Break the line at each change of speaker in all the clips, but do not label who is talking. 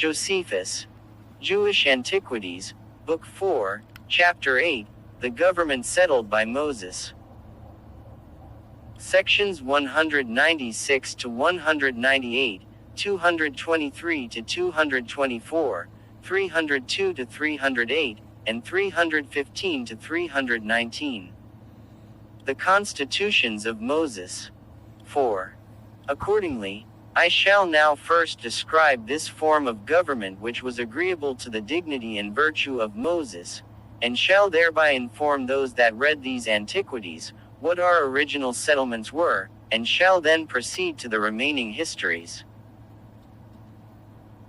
Josephus, Jewish Antiquities, Book 4, Chapter 8, The Government Settled by Moses. Sections 196 to 198, 223 to 224, 302 to 308, and 315 to 319. The Constitutions of Moses. 4. Accordingly, I shall now first describe this form of government which was agreeable to the dignity and virtue of Moses, and shall thereby inform those that read these antiquities, what our original settlements were, and shall then proceed to the remaining histories.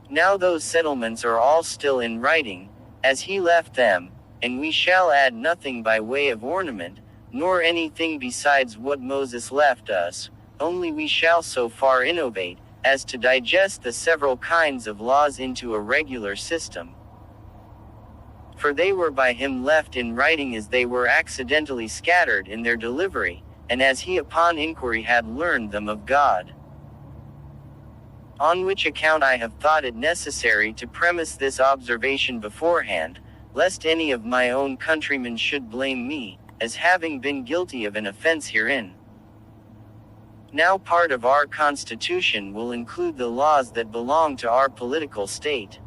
Now those settlements are all still in writing, as he left them, and we shall add nothing by way of ornament, nor anything besides what Moses left us, only we shall so far innovate, as to digest the several kinds of laws into a regular system. For they were by him left in writing as they were accidentally scattered in their delivery, and as he upon inquiry had learned them of God. On which account I have thought it necessary to premise this observation beforehand, lest any of my own countrymen should blame me, as having been guilty of an offense herein. Now part of our Constitution will include the laws that belong to our political state.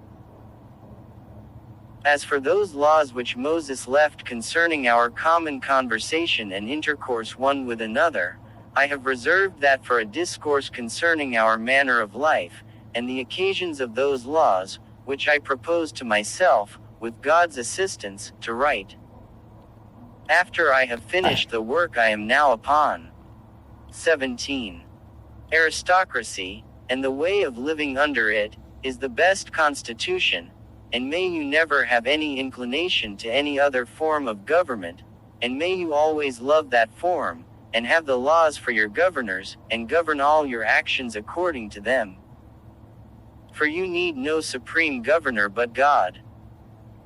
As for those laws which Moses left concerning our common conversation and intercourse one with another, I have reserved that for a discourse concerning our manner of life, and the occasions of those laws, which I propose to myself, with God's assistance, to write. After I have finished the work I am now upon. 17. Aristocracy, and the way of living under it, is the best constitution, and may you never have any inclination to any other form of government, and may you always love that form, and have the laws for your governors, and govern all your actions according to them. For you need no supreme governor but God.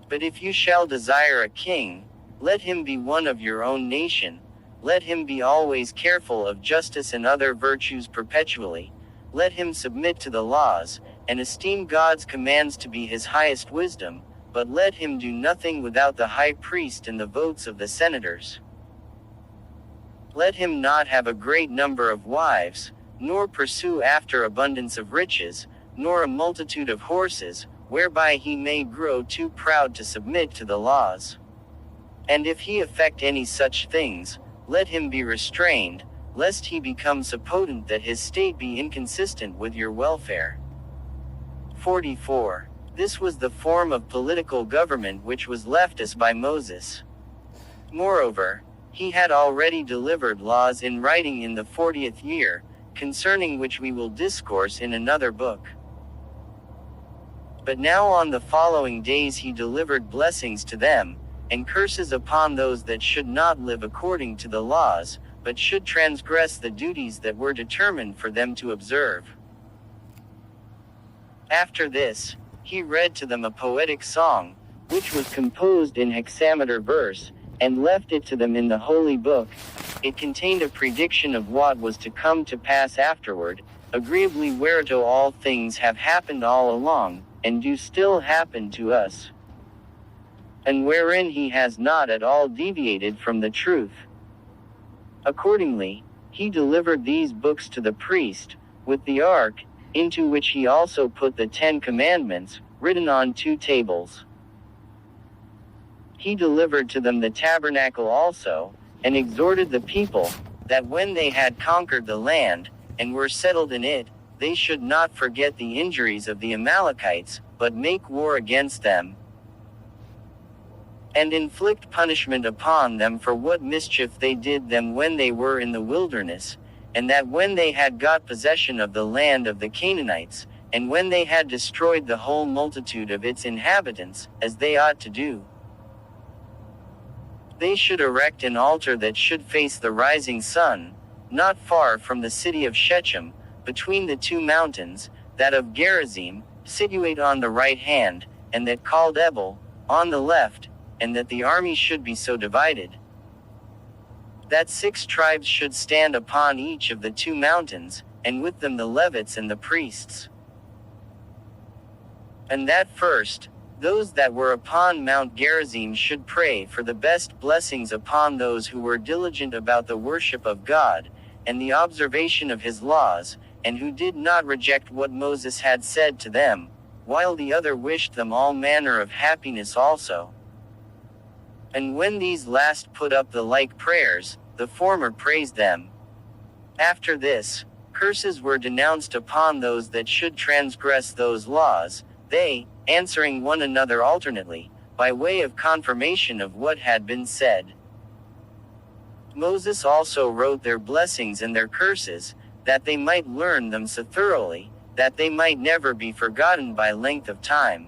But if you shall desire a king, let him be one of your own nation, let him be always careful of justice and other virtues perpetually, let him submit to the laws, and esteem God's commands to be his highest wisdom, but let him do nothing without the high priest and the votes of the senators. Let him not have a great number of wives, nor pursue after abundance of riches, nor a multitude of horses, whereby he may grow too proud to submit to the laws. And if he effect any such things, let him be restrained, lest he become so potent that his state be inconsistent with your welfare. 44. This was the form of political government which was left us by Moses. Moreover, he had already delivered laws in writing in the 40th year, concerning which we will discourse in another book. But now on the following days he delivered blessings to them, and curses upon those that should not live according to the laws, but should transgress the duties that were determined for them to observe. After this, he read to them a poetic song, which was composed in hexameter verse, and left it to them in the holy book. It contained a prediction of what was to come to pass afterward, agreeably whereto all things have happened all along, and do still happen to us, and wherein he has not at all deviated from the truth. Accordingly, he delivered these books to the priest, with the ark, into which he also put the 10 Commandments, written on 2 tables. He delivered to them the tabernacle also, and exhorted the people, that when they had conquered the land, and were settled in it, they should not forget the injuries of the Amalekites, but make war against them, and inflict punishment upon them for what mischief they did them when they were in the wilderness, and that when they had got possession of the land of the Canaanites, and when they had destroyed the whole multitude of its inhabitants, as they ought to do, they should erect an altar that should face the rising sun, not far from the city of Shechem, between the 2 mountains, that of Gerizim, situate on the right hand, and that called Ebal, on the left, and that the army should be so divided, that 6 tribes should stand upon each of the 2 mountains, and with them the Levites and the priests. And that first, those that were upon Mount Gerizim should pray for the best blessings upon those who were diligent about the worship of God, and the observation of his laws, and who did not reject what Moses had said to them, while the other wished them all manner of happiness also. And when these last put up the like prayers, the former praised them. After this, curses were denounced upon those that should transgress those laws, they, answering one another alternately, by way of confirmation of what had been said. Moses also wrote their blessings and their curses, that they might learn them so thoroughly, that they might never be forgotten by length of time.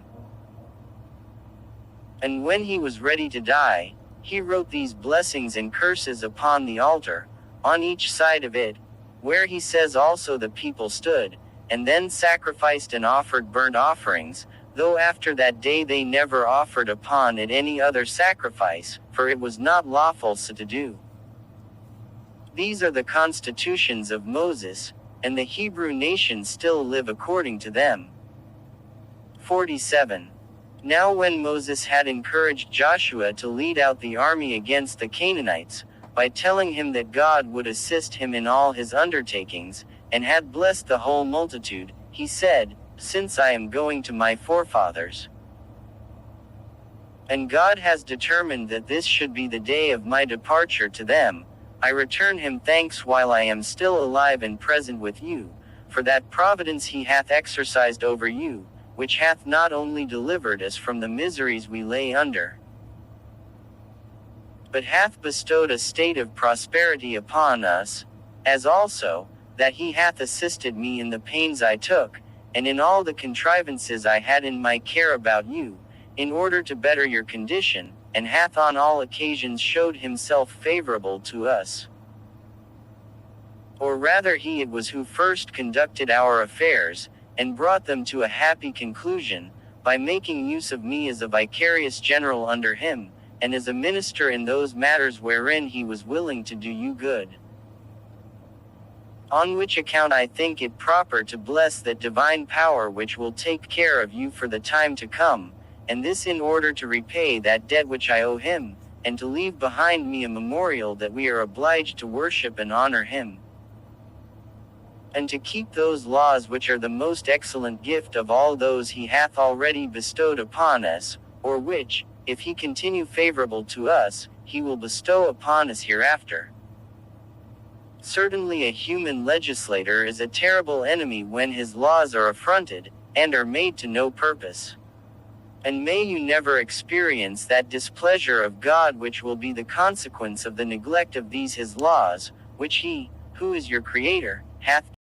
And when he was ready to die, he wrote these blessings and curses upon the altar, on each side of it, where he says also the people stood, and then sacrificed and offered burnt offerings, though after that day they never offered upon it any other sacrifice, for it was not lawful so to do. These are the constitutions of Moses, and the Hebrew nation still live according to them. 47. Now when Moses had encouraged Joshua to lead out the army against the Canaanites, by telling him that God would assist him in all his undertakings, and had blessed the whole multitude, he said, Since I am going to my forefathers, and God has determined that this should be the day of my departure to them, I return him thanks while I am still alive and present with you, for that providence he hath exercised over you, which hath not only delivered us from the miseries we lay under, but hath bestowed a state of prosperity upon us, as also, that he hath assisted me in the pains I took, and in all the contrivances I had in my care about you, in order to better your condition, and hath on all occasions showed himself favorable to us. Or rather he it was who first conducted our affairs, and brought them to a happy conclusion, by making use of me as a vicarious general under him, and as a minister in those matters wherein he was willing to do you good. On which account I think it proper to bless that divine power which will take care of you for the time to come, and this in order to repay that debt which I owe him, and to leave behind me a memorial that we are obliged to worship and honor him, and to keep those laws which are the most excellent gift of all those he hath already bestowed upon us, or which, if he continue favorable to us, he will bestow upon us hereafter. Certainly a human legislator is a terrible enemy when his laws are affronted, and are made to no purpose. And may you never experience that displeasure of God which will be the consequence of the neglect of these his laws, which he, who is your Creator, hath